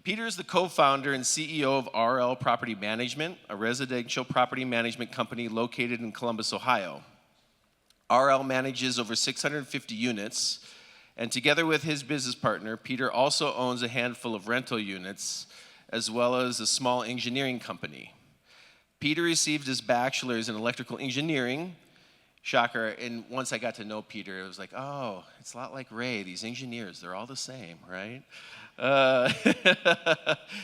Peter is the co-founder and CEO of RL Property Management, a residential property management company located in Columbus, Ohio. RL manages over 650 units, and together with his business partner, Peter also owns a handful of rental units, as well as a small engineering company. Peter received his bachelor's in electrical engineering. Shocker, and once I got to know Peter, it was like, oh, it's a lot like Ray, these engineers, they're all the same, right? And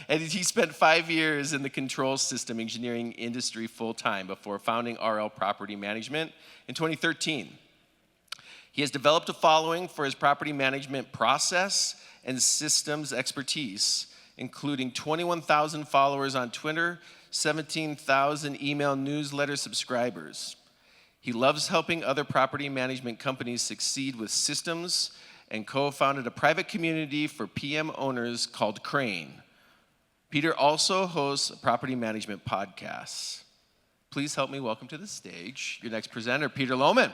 he spent 5 years in the control system engineering industry full-time before founding RL Property Management in 2013. He has developed a following for his property management process and systems expertise, including 21,000 followers on Twitter, 17,000 email newsletter subscribers. He loves helping other property management companies succeed with systems and co-founded a private community for PM owners called Crane. Peter also hosts a property management podcast. Please help me welcome to the stage your next presenter, Peter Lohmann.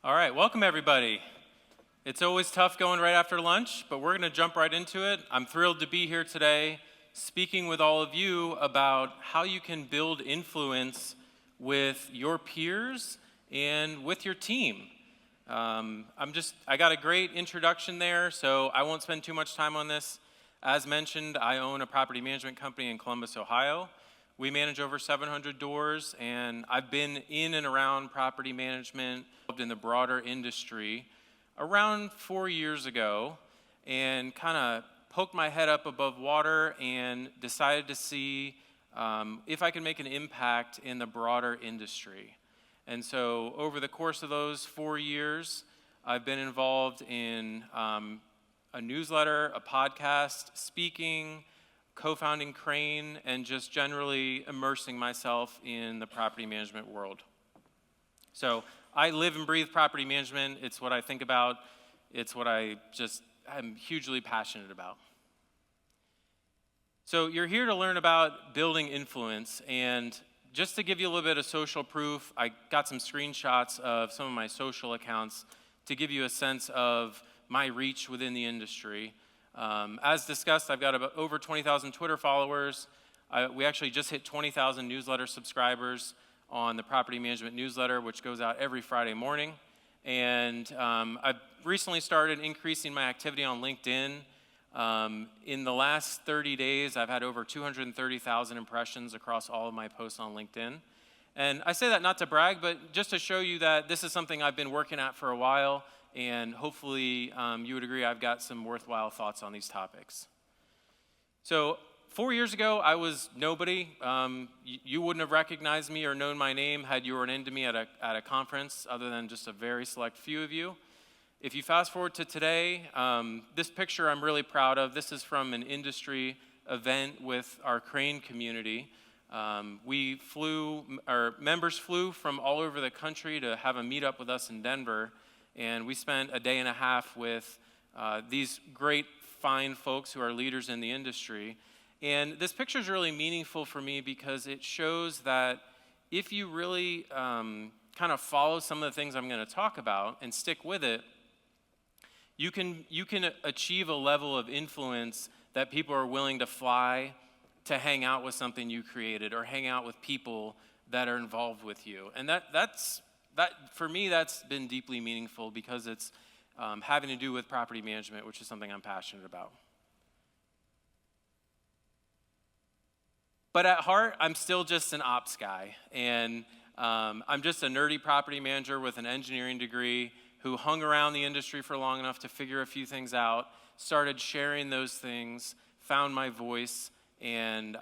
All right, welcome everybody. It's always tough going right after lunch, but we're going to jump right into it. I'm thrilled to be here today speaking with all of you about how you can build influence with your peers and with your team. I got a great introduction there, so I won't spend too much time on this. As mentioned, I own a property management company in Columbus, Ohio. We manage over 700 doors, and I've been in and around property management in the broader industry around 4 years ago, and kind of poked my head up above water and decided to see if I can make an impact in the broader industry. And so over the course of those 4 years, I've been involved in a newsletter, a podcast, speaking, co-founding Crane, and just generally immersing myself in the property management world. So I live and breathe property management. It's what I think about. It's what I'm hugely passionate about. So you're here to learn about building influence, and just to give you a little bit of social proof, I got some screenshots of some of my social accounts to give you a sense of my reach within the industry. As discussed, I've got about over 20,000 Twitter followers. We actually just hit 20,000 newsletter subscribers on the Property Management newsletter, which goes out every Friday morning. And I've recently started increasing my activity on LinkedIn. In the last 30 days, I've had over 230,000 impressions across all of my posts on LinkedIn. And I say that not to brag, but just to show you that this is something I've been working at for a while, and hopefully you would agree I've got some worthwhile thoughts on these topics. So 4 years ago, I was nobody. You wouldn't have recognized me or known my name had you run into me at a conference, other than just a very select few of you. If you fast forward to today, this picture I'm really proud of. This is from an industry event with our Crane community. Our members flew from all over the country to have a meetup with us in Denver, and we spent a day and a half with these great, fine folks who are leaders in the industry. And this picture is really meaningful for me because it shows that if you really kind of follow some of the things I'm going to talk about and stick with it, you can achieve a level of influence that people are willing to fly to hang out with something you created or hang out with people that are involved with you. And that for me, that's been deeply meaningful because it's having to do with property management, which is something I'm passionate about. But at heart, I'm still just an ops guy, and I'm just a nerdy property manager with an engineering degree who hung around the industry for long enough to figure a few things out, started sharing those things, found my voice, and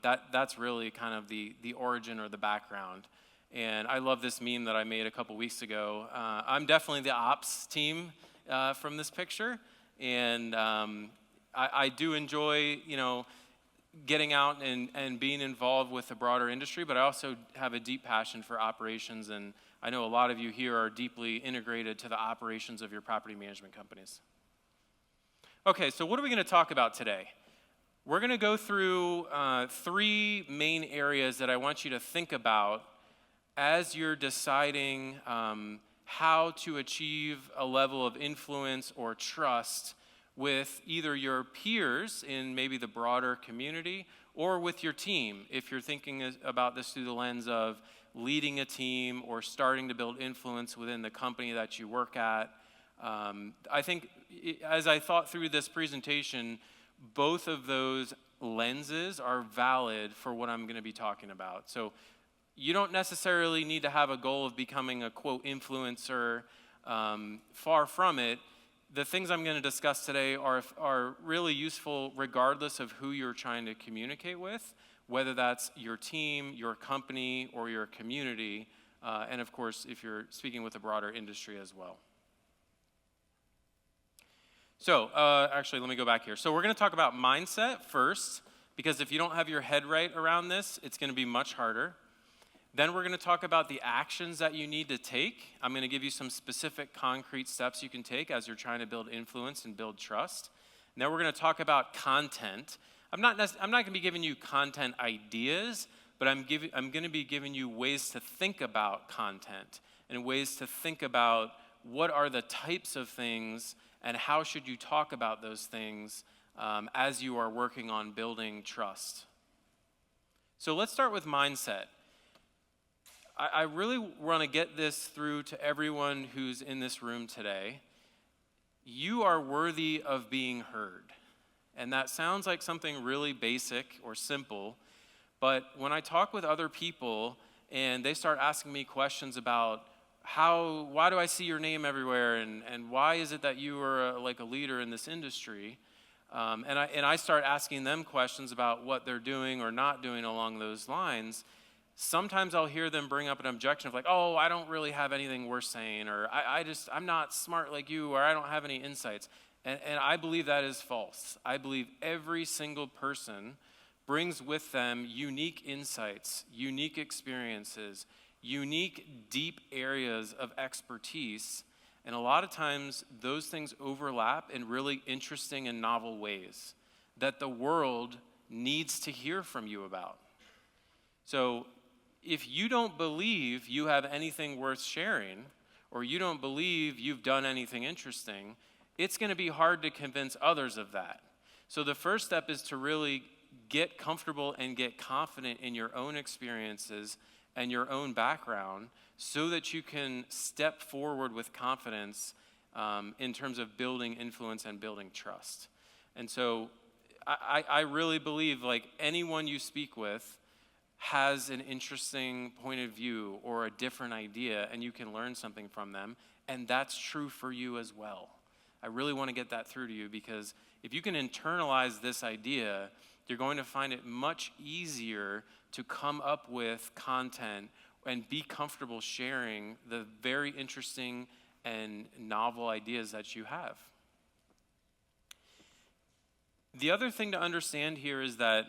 that's really kind of the origin or the background. And I love this meme that I made a couple weeks ago. I'm definitely the ops team from this picture, and I do enjoy, getting out and being involved with the broader industry, but I also have a deep passion for operations, and I know a lot of you here are deeply integrated to the operations of your property management companies. Okay, so what are we going to talk about today? We're going to go through 3 main areas that I want you to think about as you're deciding how to achieve a level of influence or trust with either your peers in maybe the broader community or with your team, if you're thinking about this through the lens of leading a team or starting to build influence within the company that you work at. I think as I thought through this presentation, both of those lenses are valid for what I'm going to be talking about. So you don't necessarily need to have a goal of becoming a, quote, influencer. Far from it. The things I'm going to discuss today are really useful regardless of who you're trying to communicate with, whether that's your team, your company, or your community, and of course, if you're speaking with a broader industry as well. So, actually, let me go back here. So we're going to talk about mindset first, because if you don't have your head right around this, it's going to be much harder. Then we're going to talk about the actions that you need to take. I'm going to give you some specific concrete steps you can take as you're trying to build influence and build trust. And then we're going to talk about content. I'm not going to be giving you content ideas, but I'm going to be giving you ways to think about content and ways to think about what are the types of things and how should you talk about those things as you are working on building trust. So let's start with mindset. I really want to get this through to everyone who's in this room today. You are worthy of being heard. And that sounds like something really basic or simple, but when I talk with other people and they start asking me questions about why do I see your name everywhere, and why is it that you are like a leader in this industry, and I start asking them questions about what they're doing or not doing along those lines, sometimes I'll hear them bring up an objection of like, oh, I don't really have anything worth saying, or I'm not smart like you, or I don't have any insights. And I believe that is false. I believe every single person brings with them unique insights, unique experiences, unique deep areas of expertise. And a lot of times those things overlap in really interesting and novel ways that the world needs to hear from you about. So if you don't believe you have anything worth sharing, or you don't believe you've done anything interesting, it's going to be hard to convince others of that. So the first step is to really get comfortable and get confident in your own experiences and your own background so that you can step forward with confidence in terms of building influence and building trust. And so I really believe like anyone you speak with has an interesting point of view or a different idea, and you can learn something from them, and that's true for you as well. I really want to get that through to you, because if you can internalize this idea, you're going to find it much easier to come up with content and be comfortable sharing the very interesting and novel ideas that you have. The other thing to understand here is that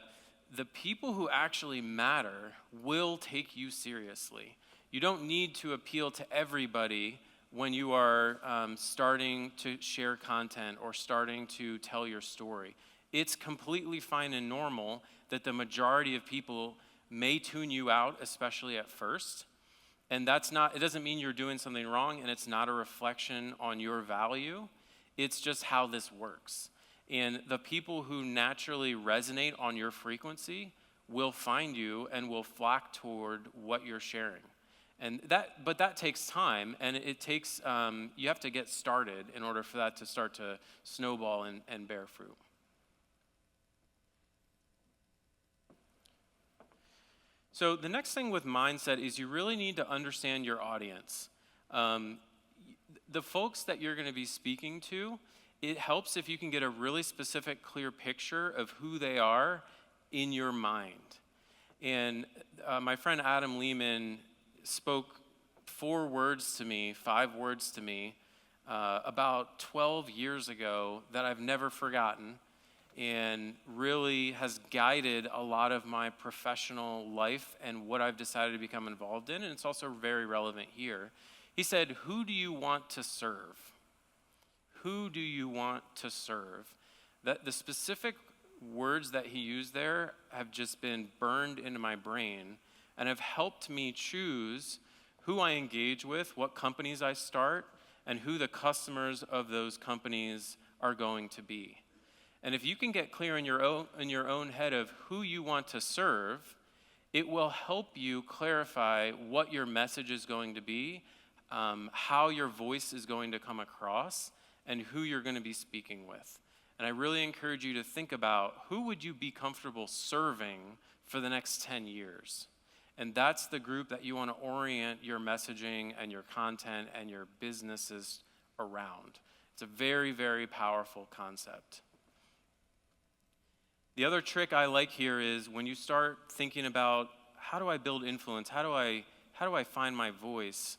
the people who actually matter will take you seriously. You don't need to appeal to everybody when you are starting to share content or starting to tell your story. It's completely fine and normal that the majority of people may tune you out, especially at first. And it doesn't mean you're doing something wrong, and it's not a reflection on your value. It's just how this works. And the people who naturally resonate on your frequency will find you and will flock toward what you're sharing. But that takes time, and it takes, you have to get started in order for that to start to snowball and bear fruit. So the next thing with mindset is you really need to understand your audience. The folks that you're going to be speaking to, it helps if you can get a really specific, clear picture of who they are in your mind. And my friend Adam Lohmann spoke 5 words to me about 12 years ago that I've never forgotten, and really has guided a lot of my professional life and what I've decided to become involved in, and it's also very relevant here. He said, "Who do you want to serve? Who do you want to serve?" That the specific words that he used there have just been burned into my brain and have helped me choose who I engage with, what companies I start, and who the customers of those companies are going to be. And if you can get clear in your own head of who you want to serve, it will help you clarify what your message is going to be, how your voice is going to come across, and who you're going to be speaking with. And I really encourage you to think about who would you be comfortable serving for the next 10 years. And that's the group that you want to orient your messaging and your content and your businesses around. It's a very, very powerful concept. The other trick I like here is when you start thinking about how do I build influence, how do I find my voice?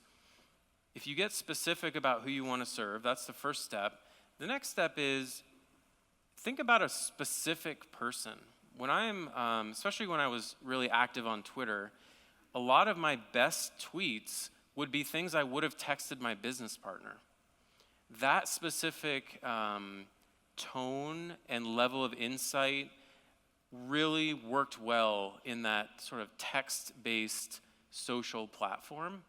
If you get specific about who you want to serve, that's the first step. The next step is think about a specific person. When especially when I was really active on Twitter, a lot of my best tweets would be things I would have texted my business partner. That specific tone and level of insight really worked well in that sort of text-based social platform.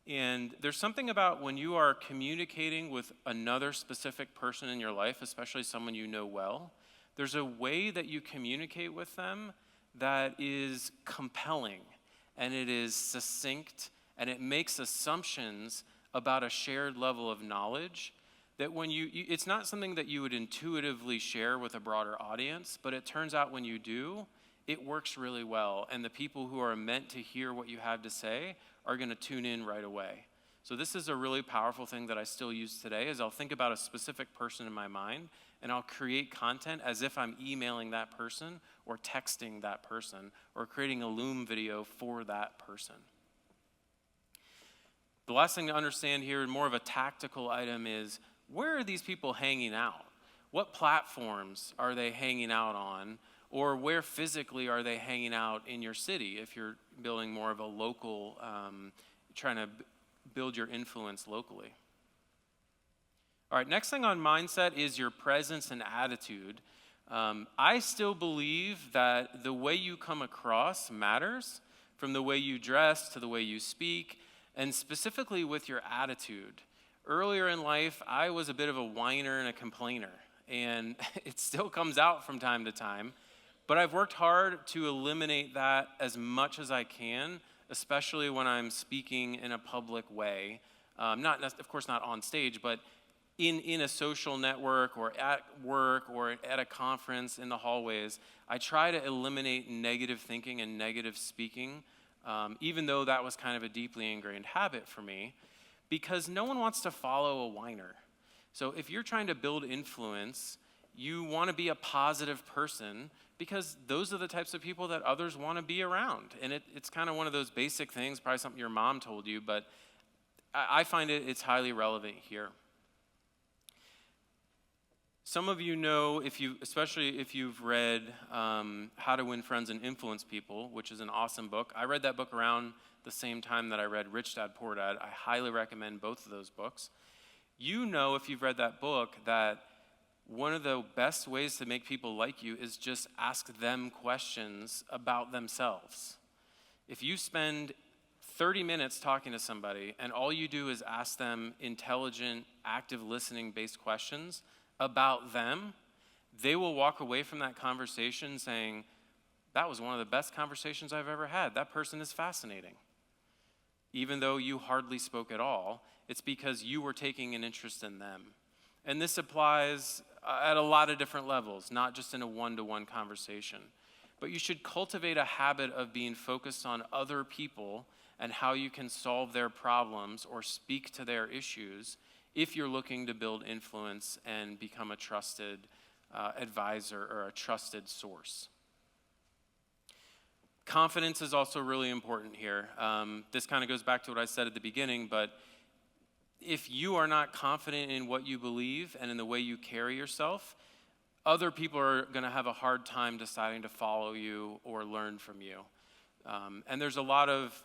And there's something about when you are communicating with another specific person in your life, especially someone you know well, there's a way that you communicate with them that is compelling, and it is succinct, and it makes assumptions about a shared level of knowledge that when it's not something that you would intuitively share with a broader audience, but it turns out when you do, it works really well. And the people who are meant to hear what you have to say are going to tune in right away. So this is a really powerful thing that I still use today, is I'll think about a specific person in my mind, and I'll create content as if I'm emailing that person or texting that person or creating a Loom video for that person. The last thing to understand here, more of a tactical item, is where are these people hanging out? What platforms are they hanging out on? Or where physically are they hanging out in your city if you're building more of a local, trying to build your influence locally? All right, next thing on mindset is your presence and attitude. I still believe that the way you come across matters, from the way you dress to the way you speak, and specifically with your attitude. Earlier in life, I was a bit of a whiner and a complainer, and it still comes out from time to time, but I've worked hard to eliminate that as much as I can, especially when I'm speaking in a public way. Of course not on stage, but in a social network or at work or at a conference in the hallways. I try to eliminate negative thinking and negative speaking, even though that was kind of a deeply ingrained habit for me, because no one wants to follow a whiner. So if you're trying to build influence, you want to be a positive person, because those are the types of people that others want to be around. And it's kind of one of those basic things, probably something your mom told you, but I find it's highly relevant here. Some of you know, especially if you've read How to Win Friends and Influence People, which is an awesome book. I read that book around the same time that I read Rich Dad, Poor Dad. I highly recommend both of those books. You know, if you've read that book, that one of the best ways to make people like you is just ask them questions about themselves. If you spend 30 minutes talking to somebody and all you do is ask them intelligent, active listening-based questions about them, they will walk away from that conversation saying, that was one of the best conversations I've ever had. That person is fascinating. Even though you hardly spoke at all, it's because you were taking an interest in them. And this applies at a lot of different levels, not just in a one-to-one conversation. But you should cultivate a habit of being focused on other people and how you can solve their problems or speak to their issues if you're looking to build influence and become a trusted advisor or a trusted source. Confidence is also really important here. This kind of goes back to what I said at the beginning, but if you are not confident in what you believe and in the way you carry yourself, other people are going to have a hard time deciding to follow you or learn from you. And there's a lot of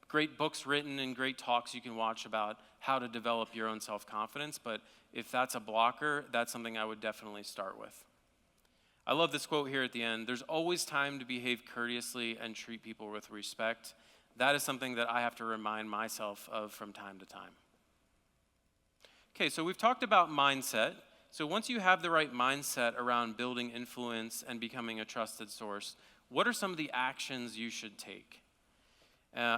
great books written and great talks you can watch about how to develop your own self-confidence, but if that's a blocker, that's something I would definitely start with. I love this quote here at the end. There's always time to behave courteously and treat people with respect. That is something that I have to remind myself of from time to time. Okay, so we've talked about mindset. So once you have the right mindset around building influence and becoming a trusted source, what are some of the actions you should take?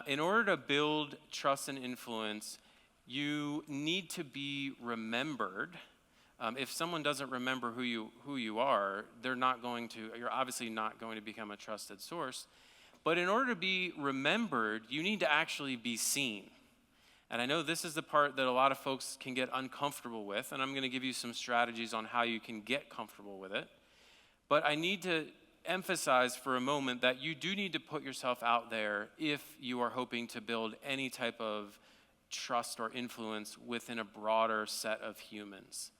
In order to build trust and influence, you need to be remembered. If someone doesn't remember who you are, you're obviously not going to become a trusted source. But in order to be remembered, you need to actually be seen. And I know this is the part that a lot of folks can get uncomfortable with, and I'm going to give you some strategies on how you can get comfortable with it. But I need to emphasize for a moment that you do need to put yourself out there if you are hoping to build any type of trust or influence within a broader set of humans.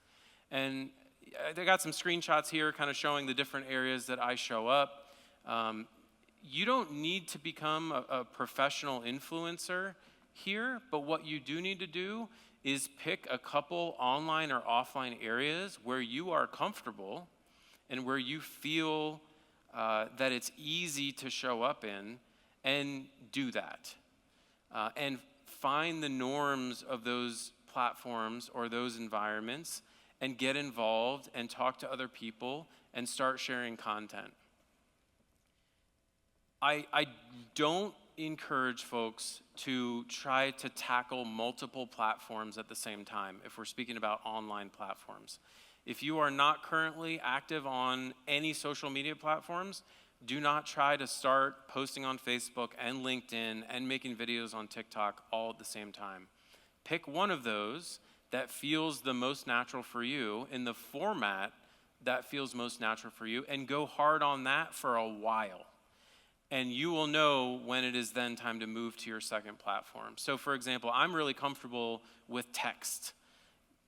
And I got some screenshots here kind of showing the different areas that I show up. You don't need to become a professional influencer here, but what you do need to do is pick a couple online or offline areas where you are comfortable and where you feel that it's easy to show up in, and do that. And find the norms of those platforms or those environments and get involved and talk to other people and start sharing content. I don't encourage folks to try to tackle multiple platforms at the same time if we're speaking about online platforms. If you are not currently active on any social media platforms, do not try to start posting on Facebook and LinkedIn and making videos on TikTok all at the same time. Pick one of those that feels the most natural for you in the format that feels most natural for you, and go hard on that for a while. And you will know when it is then time to move to your second platform. So for example, I'm really comfortable with text.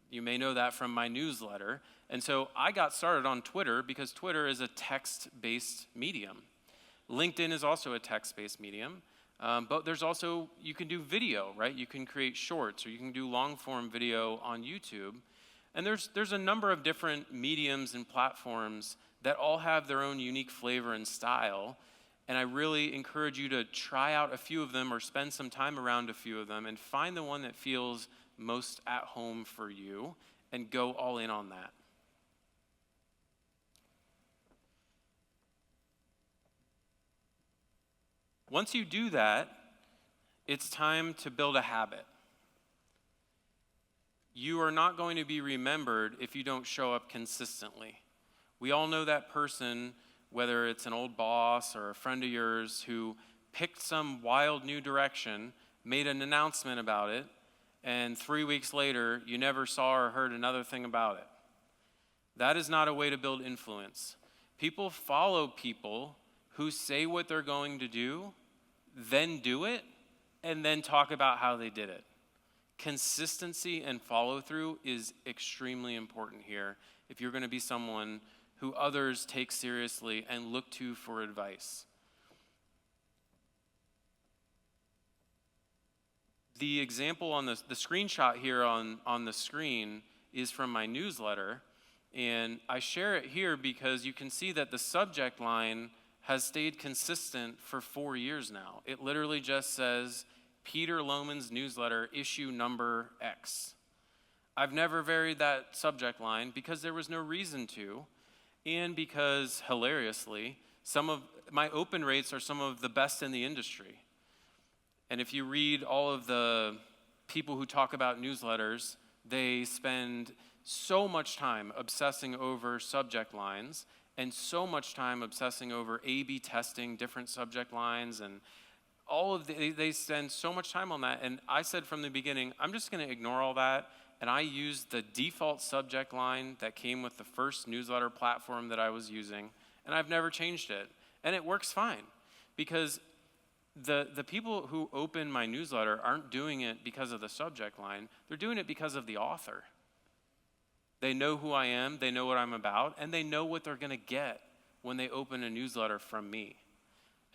You may know that from my newsletter. And so I got started on Twitter because Twitter is a text-based medium. LinkedIn is also a text-based medium. But there's also, you can do video, right? You can create shorts, or you can do long-form video on YouTube. And there's a number of different mediums and platforms that all have their own unique flavor and style. And I really encourage you to try out a few of them or spend some time around a few of them and find the one that feels most at home for you and go all in on that. Once you do that, it's time to build a habit. You are not going to be remembered if you don't show up consistently. We all know that person, whether it's an old boss or a friend of yours who picked some wild new direction, made an announcement about it, and 3 weeks later, you never saw or heard another thing about it. That is not a way to build influence. People follow people who say what they're going to do, then do it, and then talk about how they did it. Consistency and follow-through is extremely important here if you're going to be someone who others take seriously and look to for advice. The example on the screenshot here on the screen is from my newsletter, and I share it here because you can see that the subject line has stayed consistent for 4 years now. It literally just says, Peter Lohmann's newsletter, issue number X. I've never varied that subject line because there was no reason to, and because, hilariously, some of my open rates are some of the best in the industry. And if you read all of the people who talk about newsletters, they spend so much time obsessing over subject lines and so much time obsessing over A/B testing different subject lines, and they spend so much time on that. And I said from the beginning, I'm just going to ignore all that, and I used the default subject line that came with the first newsletter platform that I was using, and I've never changed it. And it works fine, because the people who open my newsletter aren't doing it because of the subject line. They're doing it because of the author. They know who I am, they know what I'm about, and they know what they're going to get when they open a newsletter from me.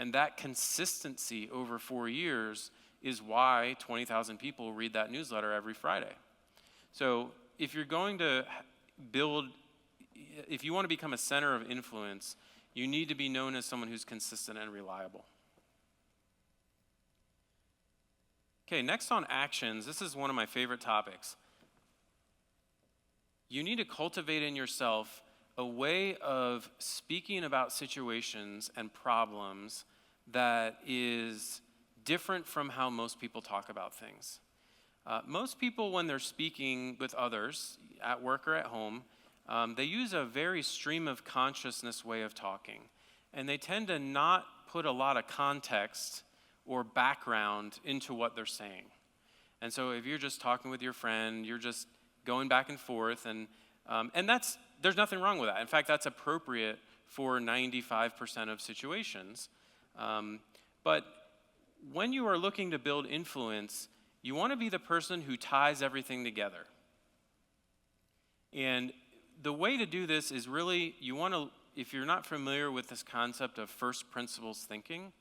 And that consistency over 4 years is why 20,000 people read that newsletter every Friday. So if you're going to build if you want to become a center of influence, you need to be known as someone who's consistent and reliable. Okay, next on actions, this is one of my favorite topics. You need to cultivate in yourself a way of speaking about situations and problems that is different from how most people talk about things. Most people, when they're speaking with others, at work or at home, they use a very stream of consciousness way of talking. And they tend to not put a lot of context or background into what they're saying. And so if you're just talking with your friend, you're just going back and forth, and there's nothing wrong with that. In fact, that's appropriate for 95% of situations. But when you are looking to build influence, you want to be the person who ties everything together. And the way to do this is really, you want to, if you're not familiar with this concept of first principles thinking,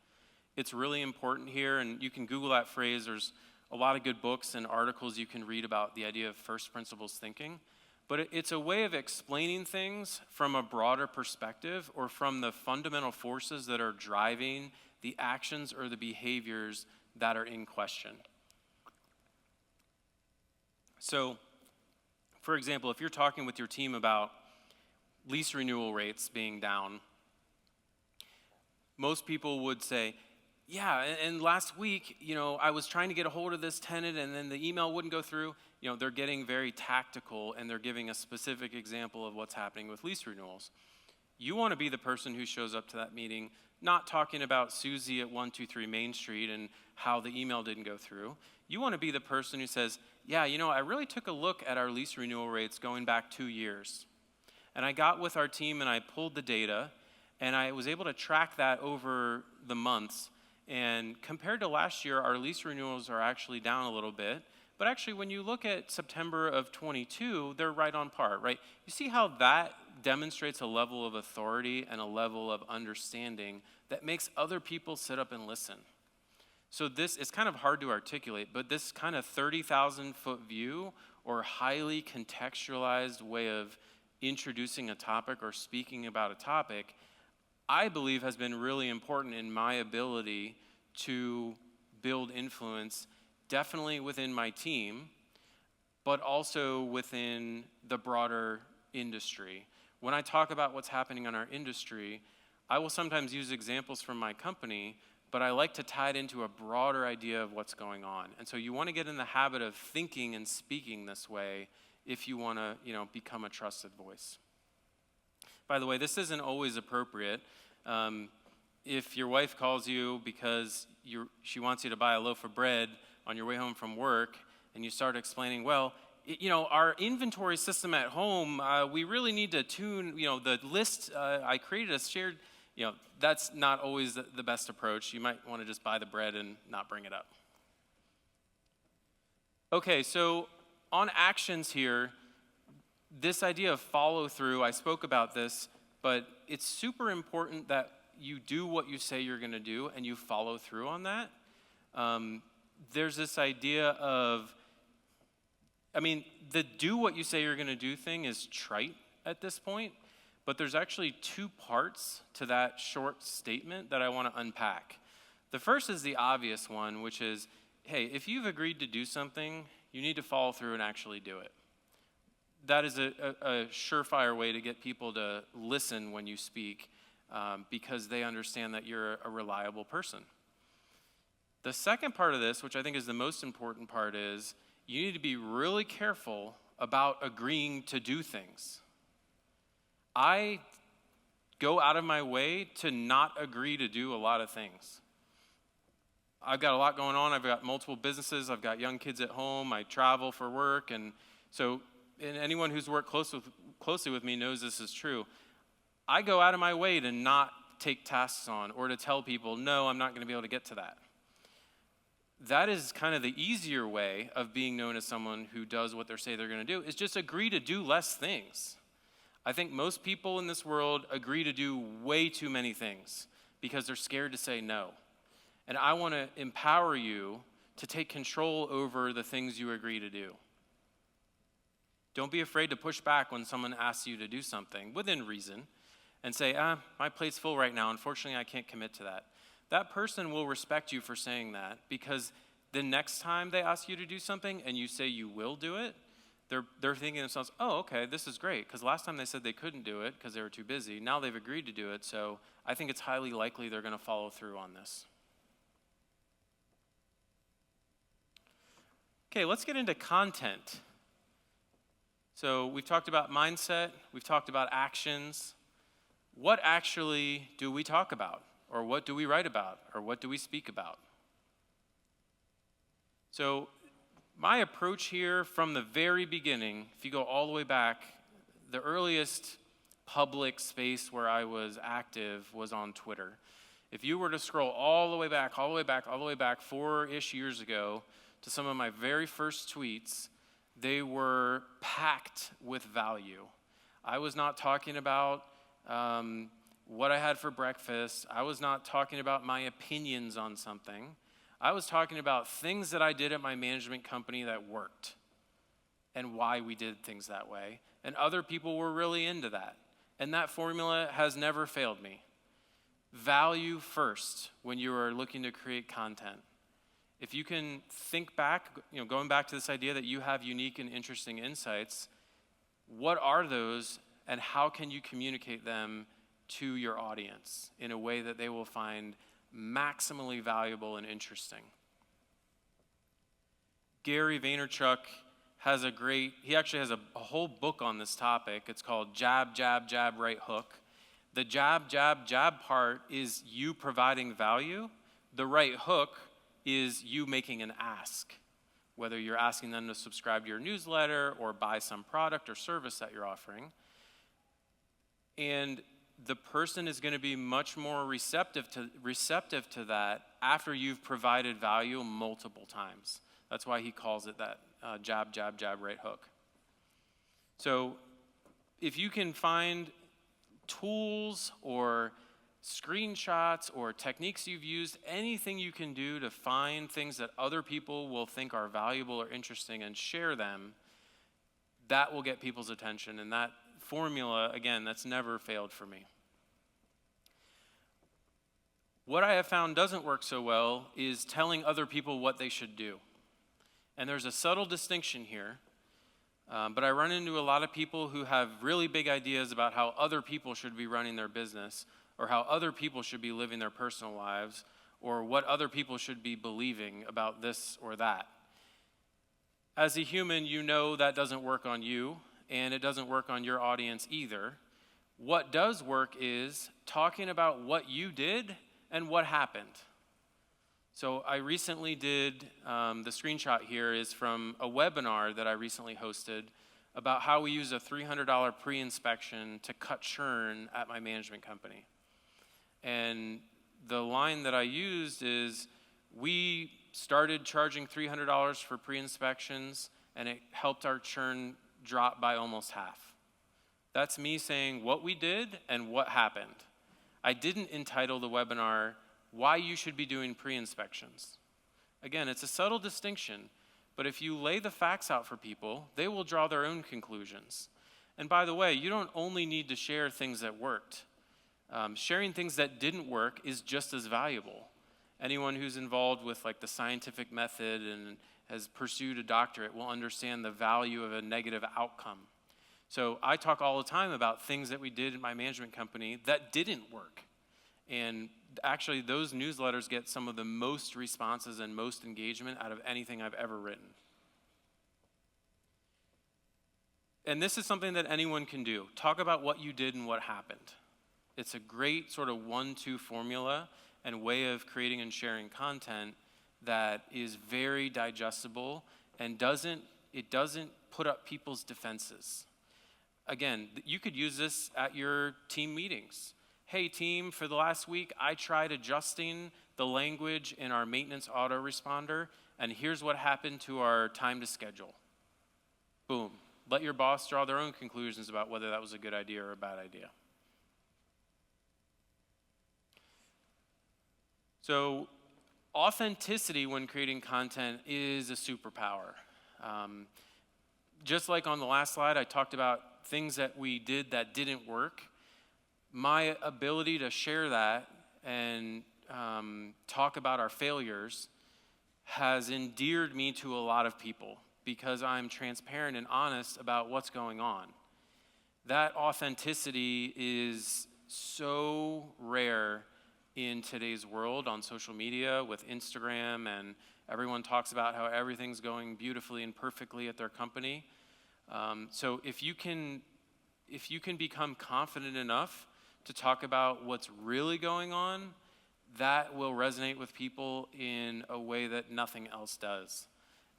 it's really important here, and you can Google that phrase. There's a lot of good books and articles you can read about the idea of first principles thinking. But it's a way of explaining things from a broader perspective, or from the fundamental forces that are driving the actions or the behaviors that are in question. So, for example, if you're talking with your team about lease renewal rates being down, most people would say, yeah, and last week, I was trying to get a hold of this tenant and then the email wouldn't go through. They're getting very tactical, and they're giving a specific example of what's happening with lease renewals. You want to be the person who shows up to that meeting, not talking about Susie at 123 Main Street and how the email didn't go through. You want to be the person who says, yeah, I really took a look at our lease renewal rates going back 2 years. And I got with our team and I pulled the data, and I was able to track that over the months. And compared to last year, our lease renewals are actually down a little bit. But actually, when you look at September of 22, they're right on par, right? You see how that demonstrates a level of authority and a level of understanding that makes other people sit up and listen. So this is kind of hard to articulate, but this kind of 30,000-foot view, or highly contextualized way of introducing a topic or speaking about a topic, I believe has been really important in my ability to build influence, definitely within my team, but also within the broader industry. When I talk about what's happening in our industry, I will sometimes use examples from my company, but I like to tie it into a broader idea of what's going on. And so you want to get in the habit of thinking and speaking this way if you want to, become a trusted voice. By the way, this isn't always appropriate. If your wife calls you because she wants you to buy a loaf of bread on your way home from work, and you start explaining, well, our inventory system at home, we really need to tune, the list, I created a shared, that's not always the best approach. You might want to just buy the bread and not bring it up. Okay, so on actions here, this idea of follow through, I spoke about this, but it's super important that you do what you say you're going to do and you follow through on that. There's this idea of, the do what you say you're going to do thing is trite at this point, but there's actually two parts to that short statement that I want to unpack. The first is the obvious one, which is, hey, if you've agreed to do something, you need to follow through and actually do it. That is a surefire way to get people to listen when you speak, because they understand that you're a reliable person. The second part of this, which I think is the most important part, is you need to be really careful about agreeing to do things. I go out of my way to not agree to do a lot of things. I've got a lot going on. I've got multiple businesses. I've got young kids at home. I travel for work. And anyone who's worked closely with me knows this is true. I go out of my way to not take tasks on or to tell people, no, I'm not going to be able to get to that. That is kind of the easier way of being known as someone who does what they say they're going to do, is just agree to do less things. I think most people in this world agree to do way too many things because they're scared to say no. And I want to empower you to take control over the things you agree to do. Don't be afraid to push back when someone asks you to do something within reason and say, my plate's full right now. Unfortunately, I can't commit to that. That person will respect you for saying that, because the next time they ask you to do something and you say you will do it, they're thinking to themselves, oh, okay, this is great, because last time they said they couldn't do it because they were too busy. Now they've agreed to do it, so I think it's highly likely they're going to follow through on this. Okay, let's get into content. So we've talked about mindset, we've talked about actions. What actually do we talk about? Or what do we write about? Or what do we speak about? So my approach here from the very beginning, if you go all the way back, the earliest public space where I was active was on Twitter. If you were to scroll all the way back 4-ish years ago to some of my very first tweets, they were packed with value. I was not talking about what I had for breakfast. I was not talking about my opinions on something. I was talking about things that I did at my management company that worked and why we did things that way. And other people were really into that. And that formula has never failed me. Value first when you are looking to create content. If you can think back, going back to this idea that you have unique and interesting insights, what are those and how can you communicate them to your audience in a way that they will find maximally valuable and interesting? Gary Vaynerchuk has he actually has a whole book on this topic. It's called Jab, Jab, Jab, Right Hook. The jab, jab, jab part is you providing value. The right hook is you making an ask, whether you're asking them to subscribe to your newsletter or buy some product or service that you're offering. And the person is going to be much more receptive to that after you've provided value multiple times. That's why he calls it that jab, jab, jab, right hook. So if you can find tools or screenshots or techniques you've used, anything you can do to find things that other people will think are valuable or interesting and share them, that will get people's attention. And that formula, again, that's never failed for me. What I have found doesn't work so well is telling other people what they should do. And there's a subtle distinction here, but I run into a lot of people who have really big ideas about how other people should be running their business, or how other people should be living their personal lives, or what other people should be believing about this or that. As a human, you know that doesn't work on you, and it doesn't work on your audience either. What does work is talking about what you did and what happened. So I recently did, the screenshot here is from a webinar that I recently hosted about how we use a $300 pre-inspection to cut churn at my management company. And the line that I used is, we started charging $300 for pre-inspections, and it helped our churn drop by almost half. That's me saying what we did and what happened. I didn't entitle the webinar, Why You Should Be Doing Pre-Inspections. Again, it's a subtle distinction, but if you lay the facts out for people, they will draw their own conclusions. And by the way, you don't only need to share things that worked. Sharing things that didn't work is just as valuable. Anyone who's involved with the scientific method and has pursued a doctorate will understand the value of a negative outcome. So I talk all the time about things that we did in my management company that didn't work. And actually, those newsletters get some of the most responses and most engagement out of anything I've ever written. And this is something that anyone can do. Talk about what you did and what happened. It's a great sort of 1-2 formula and way of creating and sharing content that is very digestible and doesn't put up people's defenses. Again, you could use this at your team meetings. Hey team, for the last week, I tried adjusting the language in our maintenance autoresponder, and here's what happened to our time to schedule. Boom. Let your boss draw their own conclusions about whether that was a good idea or a bad idea. So authenticity when creating content is a superpower. just like on the last slide, I talked about things that we did that didn't work. My ability to share that and talk about our failures has endeared me to a lot of people because I'm transparent and honest about what's going on. That authenticity is so rare in today's world on social media with Instagram, and everyone talks about how everything's going beautifully and perfectly at their company. So if you can become confident enough to talk about what's really going on, that will resonate with people in a way that nothing else does.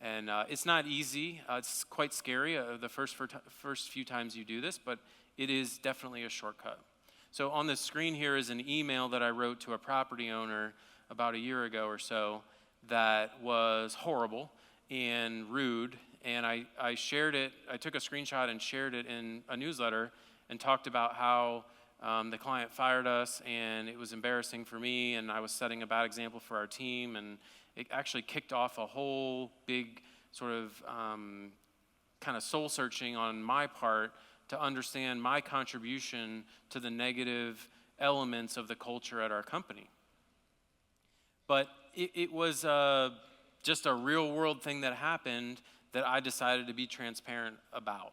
And it's not easy. It's quite scary the first few times you do this, but it is definitely a shortcut. So on the screen here is an email that I wrote to a property owner about a year ago or so that was horrible and rude. And I shared it. I took a screenshot and shared it in a newsletter and talked about how the client fired us, and it was embarrassing for me, and I was setting a bad example for our team, and it actually kicked off a whole big sort of kind of soul searching on my part to understand my contribution to the negative elements of the culture at our company. But it was just a real world thing that happened that I decided to be transparent about.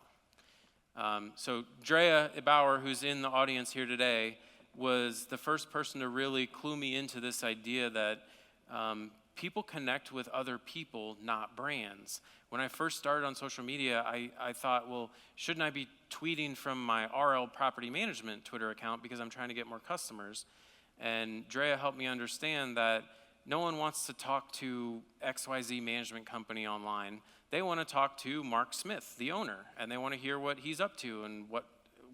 So Drea Bauer, who's in the audience here today, was the first person to really clue me into this idea that people connect with other people, not brands. When I first started on social media, I thought, well, shouldn't I be tweeting from my RL Property Management Twitter account because I'm trying to get more customers? And Drea helped me understand that no one wants to talk to XYZ management company online. They want to talk to Mark Smith, the owner, and they want to hear what he's up to and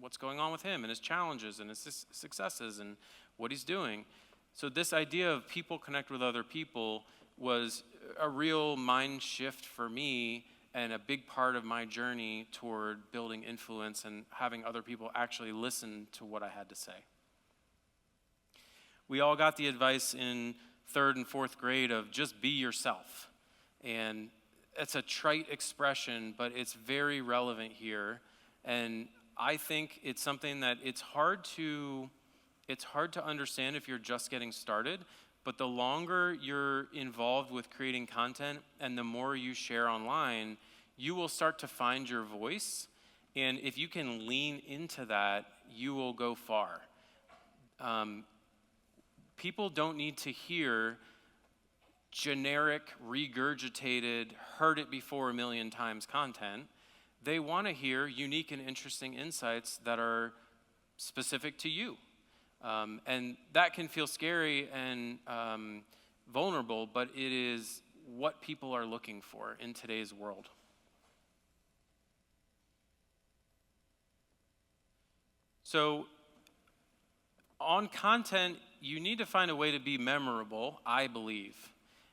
what's going on with him and his challenges and his successes and what he's doing. So this idea of people connect with other people was a real mind shift for me and a big part of my journey toward building influence and having other people actually listen to what I had to say. We all got the advice in 3rd and 4th grade of just be yourself. And it's a trite expression, but it's very relevant here. And I think it's something that it's hard to understand if you're just getting started, but the longer you're involved with creating content and the more you share online, you will start to find your voice. And if you can lean into that, you will go far. People don't need to hear generic, regurgitated, heard it before a million times content. They want to hear unique and interesting insights that are specific to you. And that can feel scary and vulnerable, but it is what people are looking for in today's world. So on content, you need to find a way to be memorable, I believe.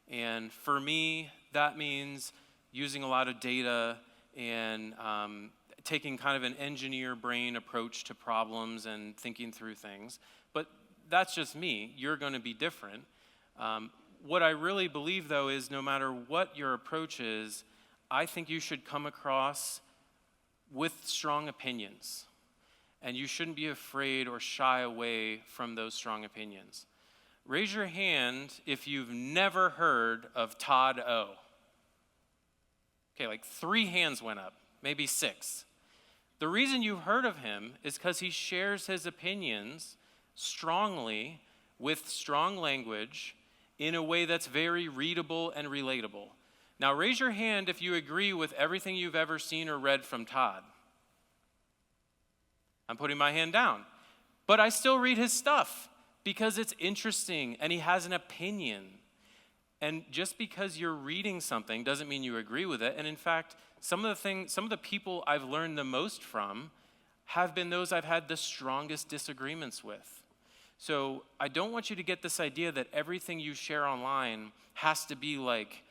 And for me, that means using a lot of data and taking kind of an engineer brain approach to problems and thinking through things. But that's just me. You're going to be different. What I really believe, though, is no matter what your approach is, I think you should come across with strong opinions. And you shouldn't be afraid or shy away from those strong opinions. Raise your hand if you've never heard of Todd O. Okay, like 3 hands went up, maybe 6. The reason you've heard of him is because he shares his opinions strongly with strong language in a way that's very readable and relatable. Now raise your hand if you agree with everything you've ever seen or read from Todd. I'm putting my hand down. But I still read his stuff because it's interesting and he has an opinion. And just because you're reading something doesn't mean you agree with it. And in fact, some of the people I've learned the most from have been those I've had the strongest disagreements with. So I don't want you to get this idea that everything you share online has to be like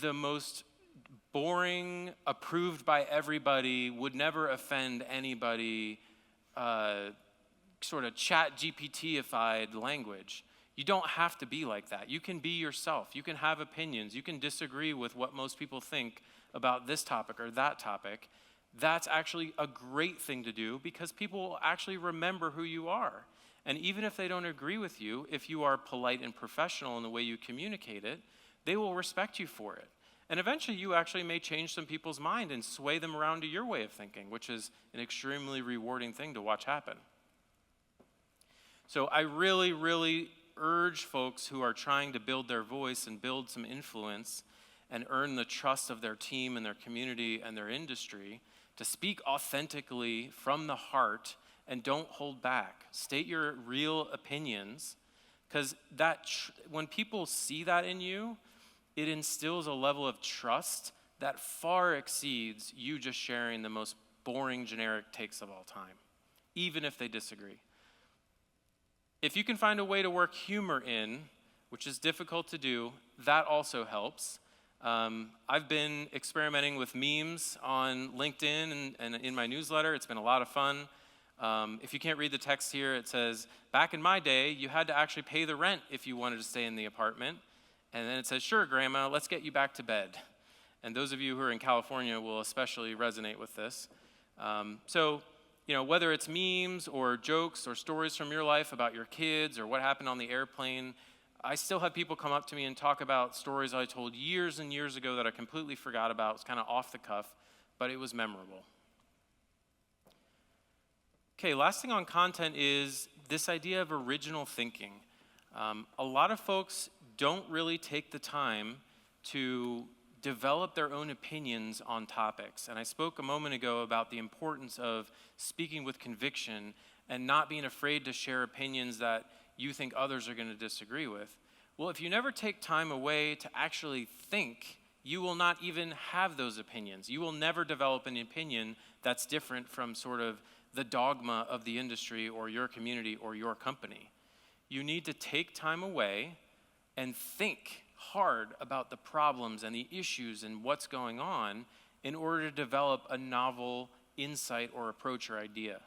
the most boring, approved by everybody, would never offend anybody, sort of chat GPT-ified language. You don't have to be like that. You can be yourself. You can have opinions. You can disagree with what most people think about this topic or that topic. That's actually a great thing to do because people will actually remember who you are. And even if they don't agree with you, if you are polite and professional in the way you communicate it, they will respect you for it. And eventually you actually may change some people's mind and sway them around to your way of thinking, which is an extremely rewarding thing to watch happen. So I really, really urge folks who are trying to build their voice and build some influence and earn the trust of their team and their community and their industry to speak authentically from the heart and don't hold back. State your real opinions, because when people see that in you, it instills a level of trust that far exceeds you just sharing the most boring generic takes of all time, even if they disagree. If you can find a way to work humor in, which is difficult to do, that also helps. I've been experimenting with memes on LinkedIn and in my newsletter. It's been a lot of fun. If you can't read the text here, it says, back in my day, you had to actually pay the rent if you wanted to stay in the apartment. And then it says, sure, Grandma, let's get you back to bed. And those of you who are in California will especially resonate with this. So, whether it's memes or jokes or stories from your life about your kids or what happened on the airplane, I still have people come up to me and talk about stories I told years and years ago that I completely forgot about. It's kind of off the cuff, but it was memorable. Okay, last thing on content is this idea of original thinking. A lot of folks don't really take the time to develop their own opinions on topics. And I spoke a moment ago about the importance of speaking with conviction and not being afraid to share opinions that you think others are going to disagree with. Well, if you never take time away to actually think, you will not even have those opinions. You will never develop an opinion that's different from sort of the dogma of the industry or your community or your company. You need to take time away and think hard about the problems and the issues and what's going on in order to develop a novel insight or approach or idea.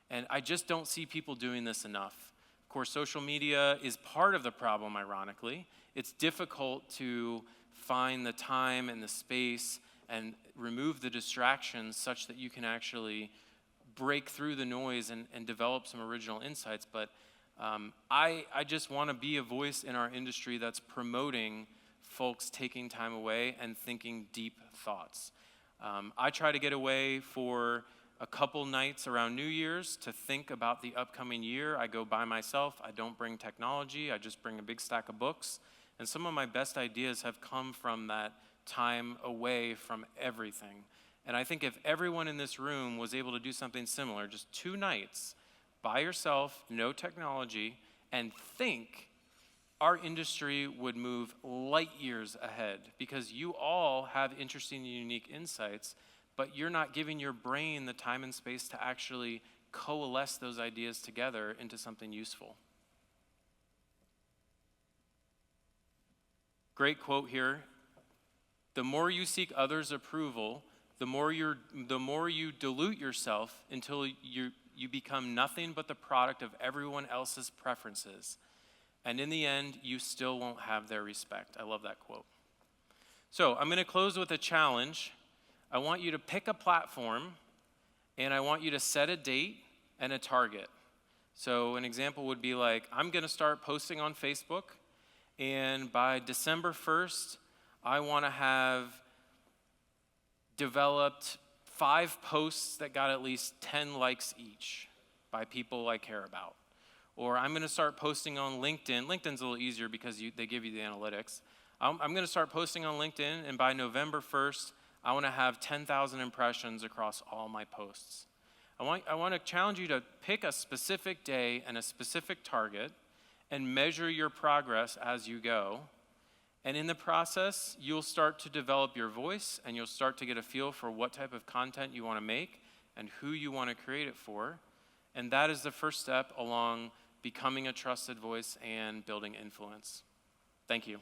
And I just don't see people doing this enough. Of course, social media is part of the problem, ironically. It's difficult to find the time and the space and remove the distractions such that you can actually break through the noise and develop some original insights. But I just want to be a voice in our industry that's promoting folks taking time away and thinking deep thoughts. I try to get away for a couple nights around New Year's to think about the upcoming year. I go by myself. I don't bring technology. I just bring a big stack of books. And some of my best ideas have come from that time away from everything. And I think if everyone in this room was able to do something similar, just 2 nights, by yourself, no technology, and think, our industry would move light years ahead because you all have interesting and unique insights, but you're not giving your brain the time and space to actually coalesce those ideas together into something useful. Great quote here. The more you seek others' approval, the more you dilute yourself until you become nothing but the product of everyone else's preferences. And in the end, you still won't have their respect. I love that quote. So I'm going to close with a challenge. I want you to pick a platform, and I want you to set a date and a target. So an example would be like, I'm going to start posting on Facebook, and by December 1st, I want to have developed 5 posts that got at least 10 likes each by people I care about. Or I'm going to start posting on LinkedIn. LinkedIn's a little easier because they give you the analytics. I'm going to start posting on LinkedIn, and by November 1st, I want to have 10,000 impressions across all my posts. I want to challenge you to pick a specific day and a specific target and measure your progress as you go. And in the process, you'll start to develop your voice, and you'll start to get a feel for what type of content you want to make and who you want to create it for. And that is the first step along becoming a trusted voice and building influence. Thank you.